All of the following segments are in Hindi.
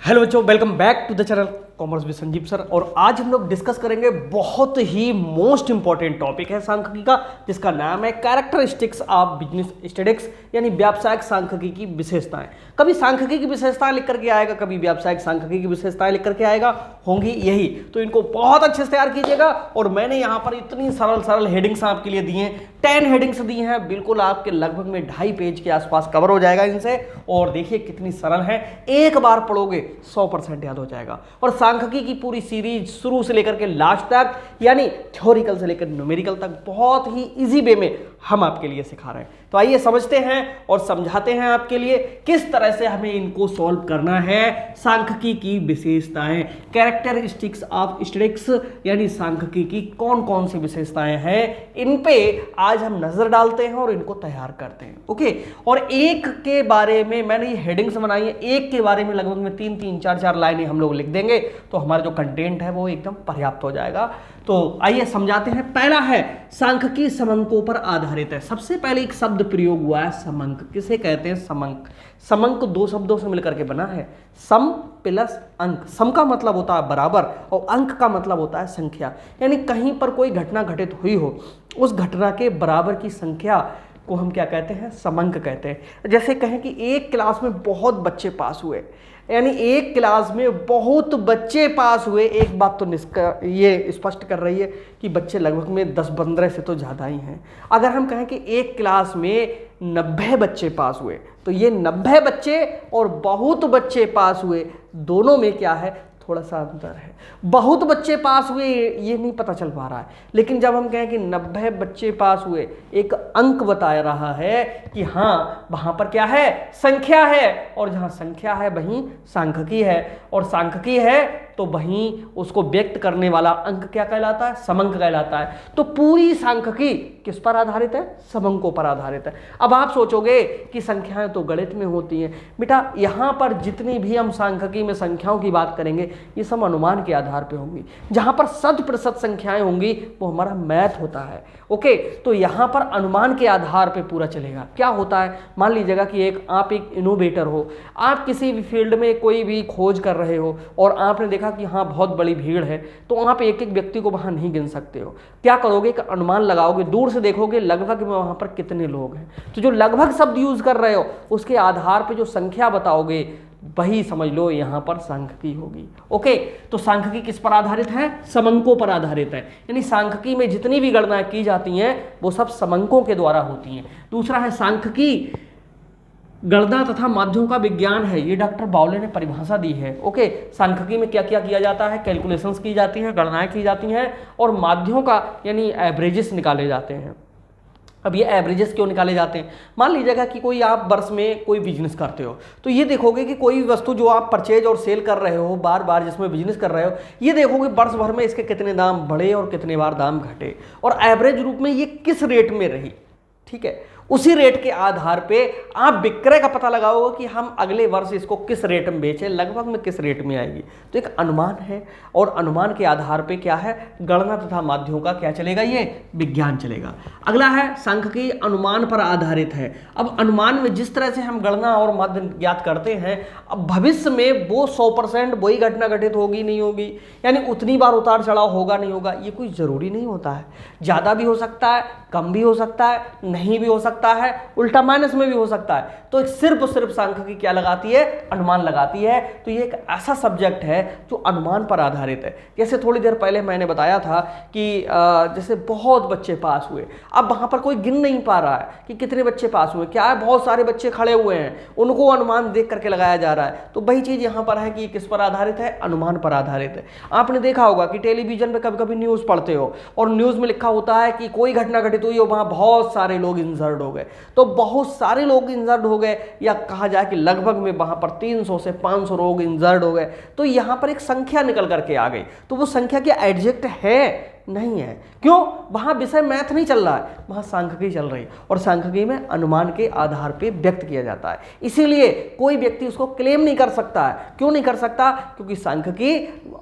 हेलो बच्चों, welcome back to the channel commerce with Sanjeev sir. और आज हम लोग डिस्कस करेंगे बहुत ही मोस्ट इंपॉर्टेंट टॉपिक है सांख्यिकी का, जिसका नाम है कैरेक्टरिस्टिक्स ऑफ बिजनेस स्टैटिस्टिक्स, यानी व्यावसायिक सांख्यिकी की विशेषताएं। कभी सांख्यिकी की विशेषताएं लिख करके आएगा, कभी व्यावसायिक सांख्यिकी की विशेषताएं लिख करके आएगा, होंगी यही। तो इनको बहुत अच्छे से तैयार कीजिएगा। और मैंने यहाँ पर इतनी सरल सरल हेडिंग्स आपके लिए दी हैं, 10 हेडिंग्स दी हैं, बिल्कुल आपके लगभग में 2.5 पेज के आसपास कवर हो जाएगा इनसे। और देखिए कितनी सरल है, एक बार पढ़ोगे 100% याद हो जाएगा। और सांख्यिकी की पूरी सीरीज शुरू से लेकर के लास्ट तक, यानी थ्योरिकल से लेकर न्यूमेरिकल तक, बहुत ही इजी वे में हम आपके लिए सिखा रहे हैं। तो आइए समझते हैं और समझाते हैं आपके लिए किस तरह से हमें इनको सॉल्व करना है। सांख्यिकी की विशेषताएं, कैरेक्टरिस्टिक्स ऑफ स्टैटिस्टिक्स, यानी सांख्यिकी की कौन कौन सी विशेषताएं हैं, इन पे आज हम नजर डालते हैं और इनको तैयार करते हैं। ओके। और एक के बारे में मैंने ये हेडिंग्स बनाई है, एक के बारे में लगभग में 3-3, 4-4 लाइनें हम लोग लिख देंगे तो हमारा जो कंटेंट है वो एकदम पर्याप्त हो जाएगा। तो आइए समझाते हैं। पहला है सांख्यिकी समंकों पर आधारित है। सबसे पहले एक शब्द प्रयोग हुआ है समंक। किसे कहते हैं? समंक। समंक 2 शब्दों से मिलकर के बना है, सम प्लस अंक। सम का मतलब होता है बराबर और अंक का मतलब होता है संख्या। यानी कहीं पर कोई घटना घटित हुई हो, उस घटना के बराबर की संख्या को हम क्या कहते हैं? समंक कहते हैं। जैसे कहें कि एक क्लास में बहुत बच्चे पास हुए, यानी एक क्लास में बहुत बच्चे पास हुए, एक बात तो ये स्पष्ट कर रही है कि बच्चे लगभग में 10-15 से तो ज़्यादा ही हैं। अगर हम कहें कि एक क्लास में 90 बच्चे पास हुए, तो ये 90 बच्चे और बहुत बच्चे पास हुए, दोनों में क्या है? थोड़ा सा अंतर है। बहुत बच्चे पास हुए ये नहीं पता चल पा रहा है, लेकिन जब हम कहें कि 90 बच्चे पास हुए, एक अंक बता रहा है कि हाँ वहां पर क्या है? संख्या है। और जहां संख्या है वहीं सांख्यिकी है, और सांख्यिकी है तो वहीं उसको व्यक्त करने वाला अंक क्या कहलाता है? समंक कहलाता है। तो पूरी सांख्यिकी किस पर आधारित है? समंकों पर आधारित है। अब आप सोचोगे कि संख्याएं तो गणित में होती हैं। बेटा यहां पर जितनी भी हम सांख्यिकी में संख्याओं की बात करेंगे, ये सब अनुमान के आधार पे होंगी। जहां पर 100% संख्याएं होंगी वो हमारा मैथ होता है। ओके। तो यहां पर अनुमान के आधार पे पूरा चलेगा। क्या होता है? मान लीजिएगा कि आप एक इनोवेटर हो, आप किसी भी फील्ड में कोई भी खोज कर रहे हो और आपने देखा कि हाँ बहुत बड़ी भीड़ है, तो आप एक एक व्यक्ति को वहां नहीं गिन सकते हो। क्या करोगे? कि अनुमान लगाओगे, दूर से देखोगे लगभग में वहां पर कितने लोग हैं, तो जो लगभग शब्द यूज कर रहे हो उसके आधार पे जो संख्या बताओगे वही समझ लो यहां पर सांख्यिकी होगी। ओके। तो सांख्यिकी किस पर आधारित है? समंकों पर आधारित है। यानी सांख्यिकी में जितनी भी गणनाएं की जाती हैं वो सब समंकों के द्वारा होती हैं। दूसरा है सांख्यिकी गणना तथा माध्यों का विज्ञान है। ये डॉक्टर बावले ने परिभाषा दी है। ओके। सांख्यिकी में क्या क्या किया जाता है? कैलकुलेशंस की जाती हैं, गणनाएं की जाती हैं, और माध्यों का यानी एवरेजेस निकाले जाते हैं। अब ये एवरेजेस क्यों निकाले जाते हैं? मान लीजिएगा कि कोई आप वर्ष में कोई बिजनेस करते हो, तो ये देखोगे कि कोई वस्तु जो आप परचेज और सेल कर रहे हो बार बार, जिसमें बिजनेस कर रहे हो, ये देखोगे वर्ष भर में इसके कितने दाम बढ़े और कितने बार दाम घटे, और एवरेज रूप में ये किस रेट में रही। ठीक है। उसी रेट के आधार पे आप विक्रय का पता लगाओगे कि हम अगले वर्ष इसको किस रेट में बेचें, लगभग में किस रेट में आएगी। तो एक अनुमान है, और अनुमान के आधार पे क्या है? गणना तथा माध्यों का क्या चलेगा? ये विज्ञान चलेगा। अगला है सांख्यिकी अनुमान पर आधारित है। अब अनुमान में जिस तरह से हम गणना और माध्य ज्ञात करते हैं, अब भविष्य में वो 100% वही घटना घटित होगी नहीं होगी, यानी उतनी बार उतार चढ़ाव होगा नहीं होगा, ये कोई जरूरी नहीं होता है। ज्यादा भी हो सकता है, कम भी हो सकता है, नहीं भी हो सकता है, उल्टा माइनस में भी हो सकता है। तो सिर्फ सांख्यिकी क्या लगाती है? अनुमान लगाती है। तो ये एक ऐसा सब्जेक्ट है जो अनुमान पर आधारित है। जैसे थोड़ी देर पहले मैंने बताया था कि जैसे बहुत बच्चे पास हुए, अब वहां पर कोई गिन नहीं पा रहा है कि कितने बच्चे पास हुए। क्या है? बहुत सारे बच्चे खड़े हुए हैं, उनको अनुमान देख करके लगाया जा रहा है। तो वही चीज यहां पर है कि किस पर आधारित है? अनुमान पर आधारित है। आपने देखा होगा कि टेलीविजन पे कभी कभी न्यूज पढ़ते हो, और न्यूज में लिखा होता है कि कोई घटना घटित हुई और वहां बहुत सारे लोग इंजर्ड हो गए। तो बहुत सारे लोग इंजर्ड हो गए, या कहा जाए कि लगभग में वहां पर 300 से 500 लोग इंजर्ड हो गए। तो यहां पर एक संख्या निकल करके आ गई। तो वो संख्या क्या एग्जैक्ट है? नहीं है। क्यों? वहाँ विषय मैथ नहीं चल रहा है, वहाँ सांख्यिकी चल रही है, और सांख्यिकी में अनुमान के आधार पे व्यक्त किया जाता है। इसीलिए कोई व्यक्ति उसको क्लेम नहीं कर सकता है। क्यों नहीं कर सकता? क्योंकि सांख्यिकी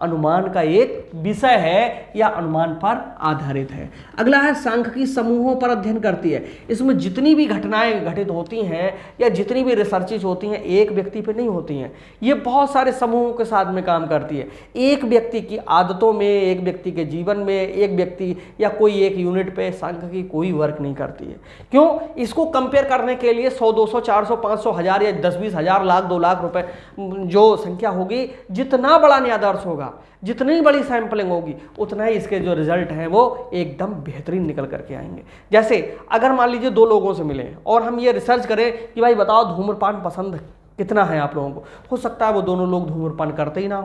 अनुमान का एक विषय है या अनुमान पर आधारित है। अगला है सांख्यिकी समूहों पर अध्ययन करती है। इसमें जितनी भी घटनाएं घटित होती हैं या जितनी भी रिसर्चेज होती हैं एक व्यक्ति पे नहीं होती हैं, ये बहुत सारे समूहों के साथ में काम करती है। एक व्यक्ति की आदतों में, एक व्यक्ति के जीवन में, एक व्यक्ति या कोई एक यूनिट पे सांख्यिकी कोई वर्क नहीं करती है। क्यों? इसको कंपेयर करने के लिए 100, 200, 400, 500, 1000 या 10-20 हजार, लाख, 2 लाख रुपए जो संख्या होगी, जितना बड़ा न्यायाधर्ष होगा, जितनी बड़ी सैंपलिंग होगी, उतना ही इसके जो रिजल्ट हैं वो एकदम बेहतरीन निकल करके आएंगे। जैसे अगर मान लीजिए 2 लोगों से मिले और हम ये रिसर्च करें कि भाई बताओ धूम्रपान पसंद कितना है आप लोगों को, हो सकता है वो दोनों लोग धूम्रपान करते ही ना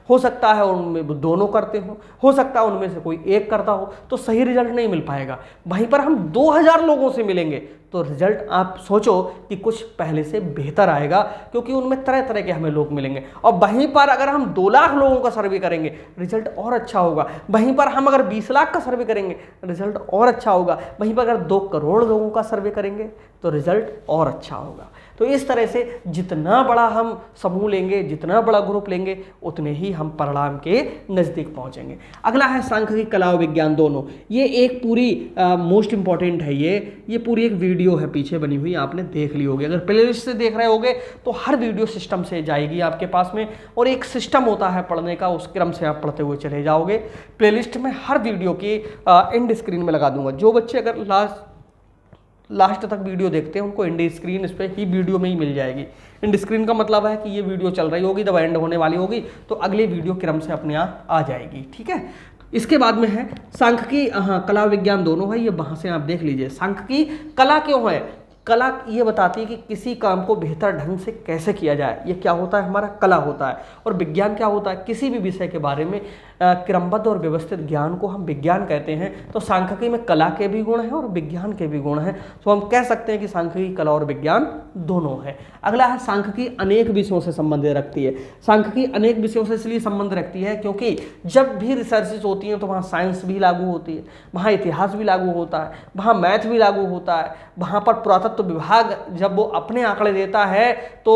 हो सकता है उनमें वो दोनों करते हो सकता है उनमें से कोई एक करता हो, तो सही रिजल्ट नहीं मिल पाएगा। वहीं पर हम 2000 लोगों से मिलेंगे तो रिजल्ट आप सोचो कि कुछ पहले से बेहतर आएगा, क्योंकि उनमें तरह तरह के हमें लोग मिलेंगे। और वहीं पर अगर हम 2 लाख लोगों का सर्वे करेंगे रिजल्ट और अच्छा होगा। वहीं पर हम अगर 20 लाख का सर्वे करेंगे रिजल्ट और अच्छा होगा। वहीं पर अगर 2 करोड़ लोगों का सर्वे करेंगे तो रिजल्ट और अच्छा होगा। तो इस तरह से जितना बड़ा हम समूह लेंगे, जितना बड़ा ग्रुप लेंगे, उतने ही हम परिणाम के नज़दीक पहुंचेंगे। अगला है सांख्यिकी, कला और विज्ञान दोनों। ये एक पूरी मोस्ट इंपॉर्टेंट है। ये पूरी एक वीडियो है पीछे बनी हुई, आपने देख ली होगी। अगर प्लेलिस्ट से देख रहे होगे तो हर वीडियो सिस्टम से जाएगी आपके पास में, और एक सिस्टम होता है पढ़ने का, उस क्रम से आप पढ़ते हुए चले जाओगे। प्लेलिस्ट में हर वीडियो की एंड स्क्रीन में लगा दूंगा। जो बच्चे अगर लास्ट तक वीडियो देखते हैं उनको एंड स्क्रीन इस पर ही वीडियो में ही मिल जाएगी। एंड स्क्रीन का मतलब है कि ये वीडियो चल रही होगी, जब एंड होने वाली होगी तो अगली वीडियो क्रम से अपने आप आ जाएगी। ठीक है, इसके बाद में है सांख्यिकी, कला विज्ञान दोनों है। ये वहाँ से आप देख लीजिए। सांख्यिकी कला क्यों है? कला ये बताती है कि किसी काम को बेहतर ढंग से कैसे किया जाए, ये क्या होता है? हमारा कला होता है। और विज्ञान क्या होता है? किसी भी विषय के बारे में क्रमबद्ध और व्यवस्थित ज्ञान को हम विज्ञान कहते हैं। तो सांख्यिकी में कला के भी गुण हैं और विज्ञान के भी गुण हैं। तो हम कह सकते हैं कि सांख्यिकी कला और विज्ञान दोनों है। अगला है सांख्यिकी अनेक विषयों से संबंध रखती है। सांख्यिकी अनेक विषयों से इसलिए संबंध रखती है क्योंकि जब भी रिसर्चेज होती हैं तो वहाँ साइंस भी लागू होती है, वहाँ इतिहास भी लागू होता है, वहाँ मैथ भी लागू होता है, वहाँ पर पुरातत्व विभाग जब वो अपने आंकड़े देता है तो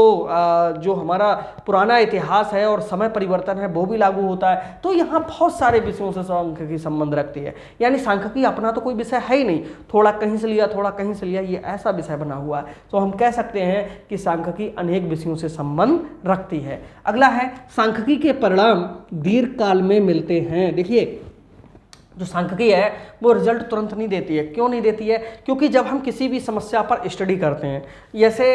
जो हमारा पुराना इतिहास है और समय परिवर्तन है वो भी लागू होता है। तो यहाँ बहुत सारे विषयों से सांख्यिकी संबंध रखती है। यानी सांख्यिकी अपना तो कोई विषय है ही नहीं, थोड़ा कहीं से लिया, थोड़ा कहीं से लिया, ये ऐसा विषय बना हुआ है। तो हम कह सकते हैं कि सांख्यिकी अनेक विषयों से संबंध रखती है। अगला है सांख्यिकी के परिणाम दीर्घकाल में मिलते हैं। देखिए, जो सांख्यिकी है वो रिजल्ट तुरंत नहीं देती है। क्यों नहीं देती है? क्योंकि जब हम किसी भी समस्या पर स्टडी करते हैं, जैसे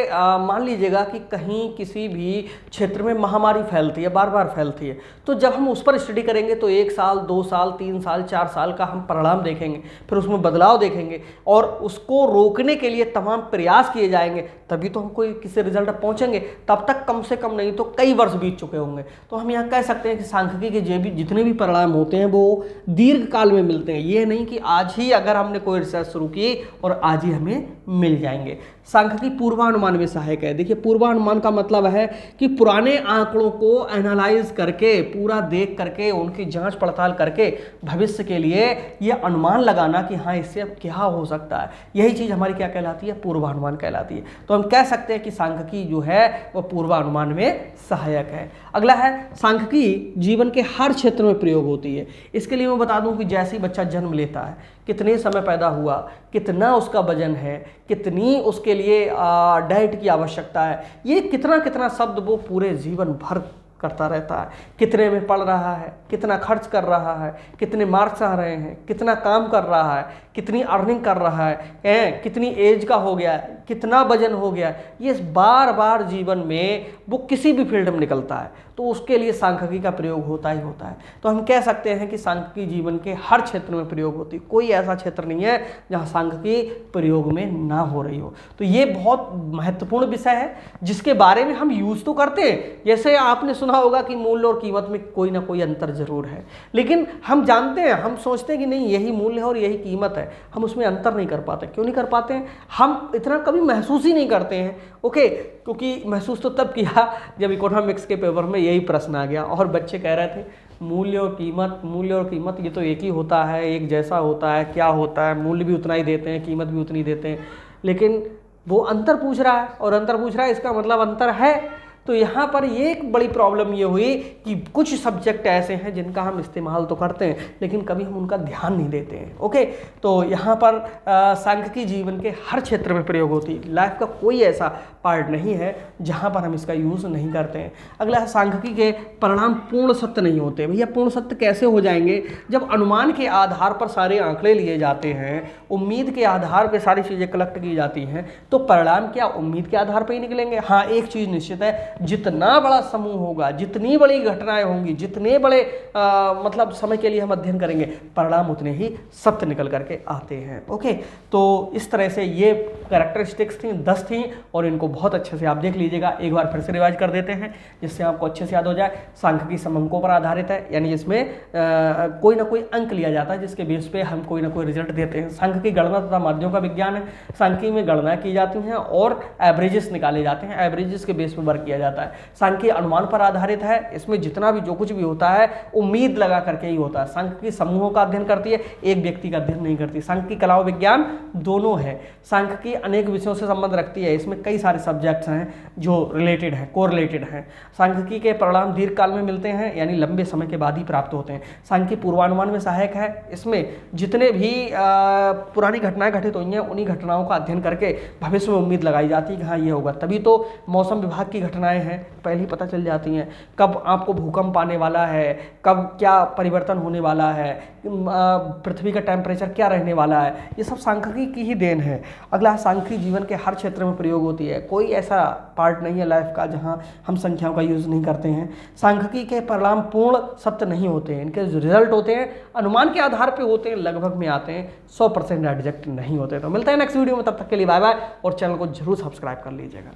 मान लीजिएगा कि कहीं किसी भी क्षेत्र में महामारी फैलती है, बार बार फैलती है, तो जब हम उस पर स्टडी करेंगे तो 1 साल, 2 साल, 3 साल, 4 साल का हम परिणाम देखेंगे, फिर उसमें बदलाव देखेंगे और उसको रोकने के लिए तमाम प्रयास किए जाएंगे, तभी तो हम कोई किसी रिजल्ट पर पहुँचेंगे। तब तक कम से कम नहीं तो कई वर्ष बीत चुके होंगे। तो हम यहाँ कह सकते हैं कि सांख्यिकी के जितने भी परिणाम होते हैं वो दीर्घकाल में मिलते हैं। ये नहीं कि आज ही अगर हमने कोई रिसर्च शुरू की और आज ही हमें मिल जाएंगे। सांख्यिकी पूर्वानुमान में सहायक है। देखिए, पूर्वानुमान का मतलब है कि पुराने आंकड़ों को एनालाइज करके, पूरा देख करके, उनकी जांच पड़ताल करके भविष्य के लिए ये अनुमान लगाना कि हाँ इससे अब क्या हो सकता है। यही चीज़ हमारी क्या कहलाती है? पूर्वानुमान कहलाती है। तो हम कह सकते हैं कि सांख्यिकी जो है वो पूर्वानुमान में सहायक है। अगला है सांख्यिकी जीवन के हर क्षेत्र में प्रयोग होती है। इसके लिए मैं बता दूं कि जैसे ही बच्चा जन्म लेता है, कितने समय पैदा हुआ, कितना उसका वजन है, कितनी उसके लिए डाइट की आवश्यकता है, ये कितना कितना शब्द वो पूरे जीवन भर करता रहता है। कितने में पढ़ रहा है, कितना खर्च कर रहा है, कितने मार्क्स आ रहे हैं, कितना काम कर रहा है, कितनी अर्निंग कर रहा है, कितनी एज का हो गया है, कितना वजन हो गया, ये बार बार जीवन में वो किसी भी फील्ड में निकलता है तो उसके लिए सांख्यिकी का प्रयोग होता ही होता है। तो हम कह सकते हैं कि सांख्यिकी जीवन के हर क्षेत्र में प्रयोग होती है। कोई ऐसा क्षेत्र नहीं है जहाँ सांख्यिकी प्रयोग में ना हो रही हो। तो ये बहुत महत्वपूर्ण विषय है जिसके बारे में हम यूज तो करते हैं। जैसे आपने सुना होगा कि मूल्य और कीमत में कोई ना कोई अंतर जरूर है, लेकिन हम जानते हैं, हम सोचते हैं कि नहीं यही मूल्य है और यही कीमत है, हम उसमें अंतर नहीं कर पाते। क्यों नहीं कर पाते हैं? हम इतना कभी महसूस ही नहीं करते हैं। ओके, क्योंकि महसूस तो तब किया जब इकोनॉमिक्स के पेपर में यही प्रश्न आ गया और बच्चे कह रहे थे मूल्य और कीमत ये तो एक ही होता है, एक जैसा होता है, क्या होता है, मूल्य भी उतना ही देते हैं, कीमत भी उतनी देते हैं, लेकिन वो अंतर पूछ रहा है और अंतर पूछ रहा है इसका मतलब अंतर है। तो यहाँ पर ये एक बड़ी प्रॉब्लम ये हुई कि कुछ सब्जेक्ट ऐसे हैं जिनका हम इस्तेमाल तो करते हैं लेकिन कभी हम उनका ध्यान नहीं देते हैं। ओके, तो यहाँ पर सांख्यिकी जीवन के हर क्षेत्र में प्रयोग होती है। लाइफ का कोई ऐसा पार्ट नहीं है जहाँ पर हम इसका यूज़ नहीं करते हैं। अगला, सांख्यिकी के परिणाम पूर्ण सत्य नहीं होते। भैया पूर्ण सत्य कैसे हो जाएंगे? जब अनुमान के आधार पर सारे आंकड़े लिए जाते हैं, उम्मीद के आधार पर सारी चीज़ें कलेक्ट की जाती हैं, तो परिणाम क्या उम्मीद के आधार पर ही निकलेंगे? हाँ, एक चीज़ निश्चित है, जितना बड़ा समूह होगा, जितनी बड़ी घटनाएं होंगी, जितने बड़े मतलब समय के लिए हम अध्ययन करेंगे, परिणाम उतने ही सत्य निकल करके आते हैं। ओके, तो इस तरह से ये कैरेक्टरिस्टिक्स थी, 10 थी और इनको बहुत अच्छे से आप देख लीजिएगा। एक बार फिर से रिवाइज कर देते हैं जिससे आपको अच्छे से याद हो जाए। सांख्यिकी समअंकों पर आधारित है, यानी जिसमें कोई ना कोई अंक लिया जाता है जिसके बेस पे हम कोई ना कोई रिजल्ट देते हैं। सांख्यिकी गणना तथा माध्यों का विज्ञान है। सांख्यिकी में गणना की जाती हैं और एवरेजेस निकाले जाते हैं, एवरेजेस के बेस पर वर्क किया जाता है। सांख्यिकी अनुमान पर आधारित है, इसमें जितना भी जो कुछ भी होता है उम्मीद लगा करके ही होता है। सांख्यिकी समूहों का अध्ययन करती है, एक व्यक्ति का अध्ययन नहीं करती। सांख्यिकी कला और विज्ञान दोनों है। सांख्यिकी अनेक विषयों से संबंध रखती है, इसमें कई सारे सब्जेक्ट्स हैं जो रिलेटेड हैं, कोरिलेटेड हैं। सांख्यिकी के परिणाम दीर्घकाल में मिलते हैं, यानी लंबे समय के बाद ही प्राप्त होते हैं। सांख्यिकी पूर्वानुमान में सहायक है, इसमें जितने भी पुरानी घटनाएं घटित हुई हैं उन्हीं घटनाओं का अध्ययन करके भविष्य में उम्मीद लगाई जाती है कि हाँ ये होगा। तभी तो मौसम विभाग की घटनाएं हैं पहले ही पता चल जाती हैं, कब आपको भूकंप आने वाला है, कब क्या परिवर्तन होने वाला है, पृथ्वी का टेम्परेचर क्या रहने वाला है, ये सब सांख्यिकी की ही देन है। अगला, सांख्यिकी जीवन के हर क्षेत्र में प्रयोग होती है। कोई ऐसा पार्ट नहीं है लाइफ का जहां हम संख्याओं का यूज़ नहीं करते हैं। सांख्यिकी के परिणाम पूर्ण सत्य नहीं होते हैं, इनके जो रिजल्ट होते हैं अनुमान के आधार पर होते हैं, लगभग में आते हैं, 100% एग्जैक्ट नहीं होते। तो मिलता है नेक्स्ट वीडियो में, तब तक के लिए बाय बाय और चैनल को जरूर सब्सक्राइब कर लीजिएगा।